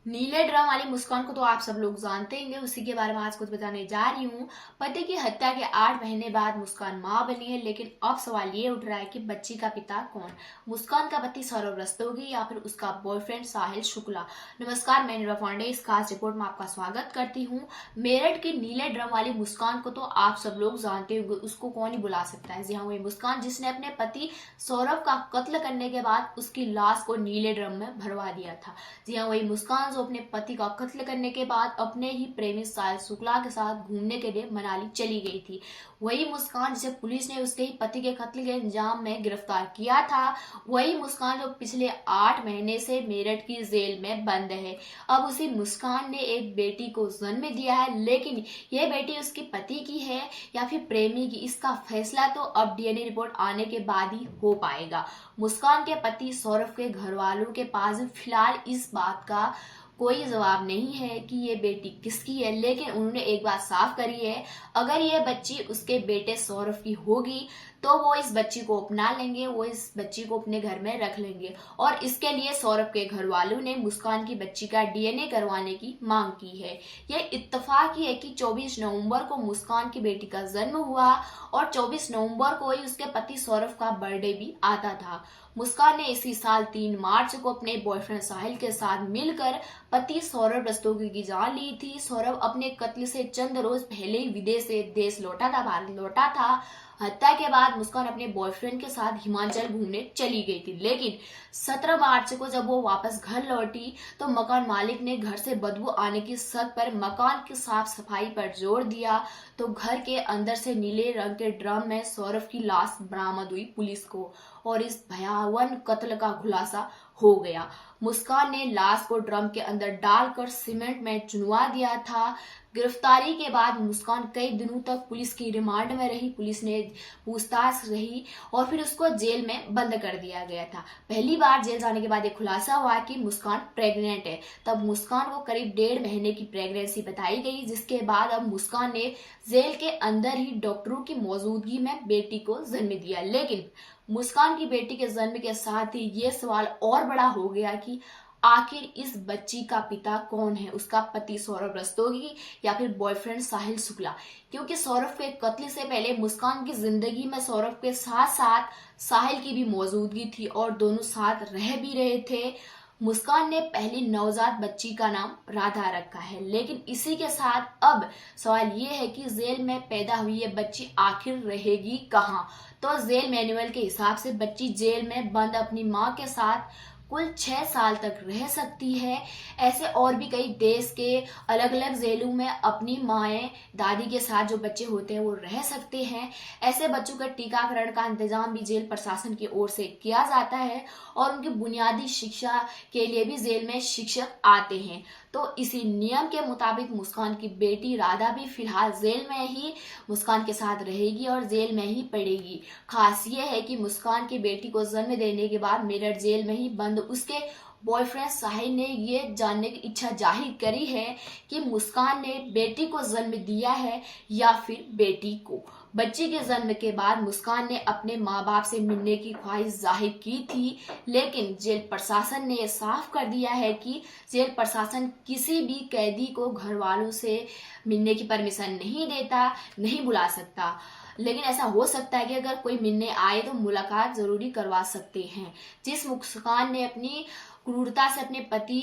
नीले ड्रम वाली मुस्कान को तो आप सब लोग जानते होंगे। उसी के बारे में आज कुछ बताने जा रही हूँ। पति की हत्या के 8 महीने बाद मुस्कान मां बनी है, लेकिन अब सवाल ये उठ रहा है कि बच्ची का पिता कौन? मुस्कान का पति सौरभ रस्तोगी या फिर उसका बॉयफ्रेंड साहिल शुक्ला? नमस्कार, मैं नीरव पांडे इस खास रिपोर्ट में आपका स्वागत करती हूँ। मेरठ की नीले ड्रम वाली मुस्कान को तो आप सब लोग जानते होंगे, उसको कौन ही बुला सकता है। जी हाँ, वही मुस्कान जिसने अपने पति सौरभ का कत्ल करने के बाद उसकी लाश को नीले ड्रम में भरवा दिया था। जी हाँ, वही मुस्कान जो अपने पति का कत्ल करने के बाद अपने ही प्रेमी साहिल शुक्ला के साथ घूमने के लिए मनाली चली गई थी। वही मुस्कान जिसे पुलिस ने उसके ही पति के कत्ल के अंजाम में गिरफ्तार किया था। वही मुस्कान जो पिछले 8 महीने से मेरठ की जेल में बंद है। अब उसी मुस्कान ने एक बेटी को जन्म दिया है, लेकिन यह बेटी उसके पति की है या फिर प्रेमी की, इसका फैसला तो अब डीएनए रिपोर्ट आने के बाद ही हो पाएगा। मुस्कान के पति सौरभ के घर वालों के पास फिलहाल इस बात का कोई जवाब नहीं है कि ये बेटी किसकी है, लेकिन उन्होंने एक बात साफ करी है, अगर ये बच्ची उसके बेटे सौरभ की होगी तो वो इस बच्ची को अपना लेंगे, वो इस बच्ची को अपने घर में रख लेंगे। और इसके लिए सौरभ के घर वालों ने मुस्कान की बच्ची का डीएनए करवाने की मांग की है। यह इत्तेफाक ही है कि 24 नवंबर को मुस्कान की बेटी का जन्म हुआ और 24 नवंबर को ही उसके पति सौरभ का बर्थडे भी आता था। मुस्कान ने इसी साल 3 मार्च को अपने बॉयफ्रेंड साहिल के साथ मिलकर पति सौरभ रस्तोगी की जान ली थी। सौरभ अपने कत्ल से चंद रोज पहले ही विदेश से देश लौटा था, भारत लौटा था। हत्या के बाद मुस्कान अपने बॉयफ्रेंड के साथ हिमाचल घूमने चली गई थी, लेकिन 17 मार्च को जब वो वापस घर लौटी तो मकान मालिक ने घर से बदबू आने की शक पर मकान की साफ सफाई पर जोर दिया तो घर के अंदर से नीले रंग के ड्रम में सौरभ की लाश बरामद हुई पुलिस को, और इस भयावह कत्ल का खुलासा हो गया। मुस्कान ने लाश को ड्रम के अंदर डालकर सीमेंट में चुनवा दिया था। गिरफ्तारी के बाद मुस्कान कई दिनों तक पुलिस की रिमांड में रही, पुलिस ने पूछताछ रही और फिर उसको जेल में बंद कर दिया गया था। पहली बार जेल जाने के बाद ये खुलासा हुआ कि मुस्कान प्रेग्नेंट है। तब मुस्कान को करीब 1.5 महीने की प्रेगनेंसी बताई गई, जिसके बाद अब मुस्कान ने जेल के अंदर ही डॉक्टरों की मौजूदगी में बेटी को जन्म दिया। लेकिन मुस्कान की बेटी के जन्म के साथ ही ये सवाल और बड़ा हो गया कि आखिर इस बच्ची का पिता कौन है, उसका पति सौरभ रस्तोगी या फिर बॉयफ्रेंड साहिल शुक्ला? क्योंकि सौरभ के कत्ल से पहले मुस्कान की जिंदगी में सौरभ के साथ साथ साहिल की भी मौजूदगी थी और दोनों साथ रह भी रहे थे। मुस्कान ने पहली नवजात बच्ची का नाम राधा रखा है, लेकिन इसी के साथ अब सवाल ये है कि जेल में पैदा हुई ये बच्ची आखिर रहेगी कहाँ? तो जेल मैनुअल के हिसाब से बच्ची जेल में बंद अपनी माँ के साथ कुल 6 साल तक रह सकती है। ऐसे और भी कई देश के अलग अलग जेलों में अपनी माएँ दादी के साथ जो बच्चे होते हैं वो रह सकते हैं। ऐसे बच्चों का टीकाकरण का इंतजाम भी जेल प्रशासन की ओर से किया जाता है और उनकी बुनियादी शिक्षा के लिए भी जेल में शिक्षक आते हैं। तो इसी नियम के मुताबिक मुस्कान की बेटी राधा भी फिलहाल जेल में ही मुस्कान के साथ रहेगी और जेल में ही पढ़ेगी। खास ये है कि मुस्कान की बेटी को जन्म देने के बाद मेरठ जेल में ही बंद उसके बॉयफ्रेंड साहिल ने ये जानने की इच्छा जाहिर करी है कि मुस्कान ने बेटी को जन्म दिया है या फिर बेटी को। बच्ची के जन्म के बाद मुस्कान ने अपने माँ बाप से मिलने की ख्वाहिश जाहिर की थी, लेकिन जेल प्रशासन ने साफ कर दिया है कि जेल प्रशासन किसी भी कैदी को घर वालों से मिलने की परमिशन नहीं देता, नहीं बुला सकता। लेकिन ऐसा हो सकता है कि अगर कोई मिलने आए तो मुलाकात जरूरी करवा सकते हैं। जिस मुस्कान ने अपनी क्रूरता से अपने पति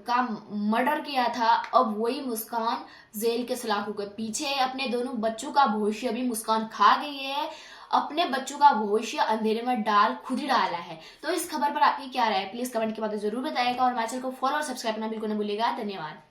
का मर्डर किया था, अब वही मुस्कान जेल के सलाखों के पीछे अपने दोनों बच्चों का भविष्य भी मुस्कान खा गई है। अपने बच्चों का भविष्य अंधेरे में खुद ही डाला है। तो इस खबर पर आपकी क्या राय है, प्लीज कमेंट के बाद जरूर बताइएगा और हमारे चैनल को फॉलो और सब्सक्राइब करना बिल्कुल न भूलिएगा। धन्यवाद।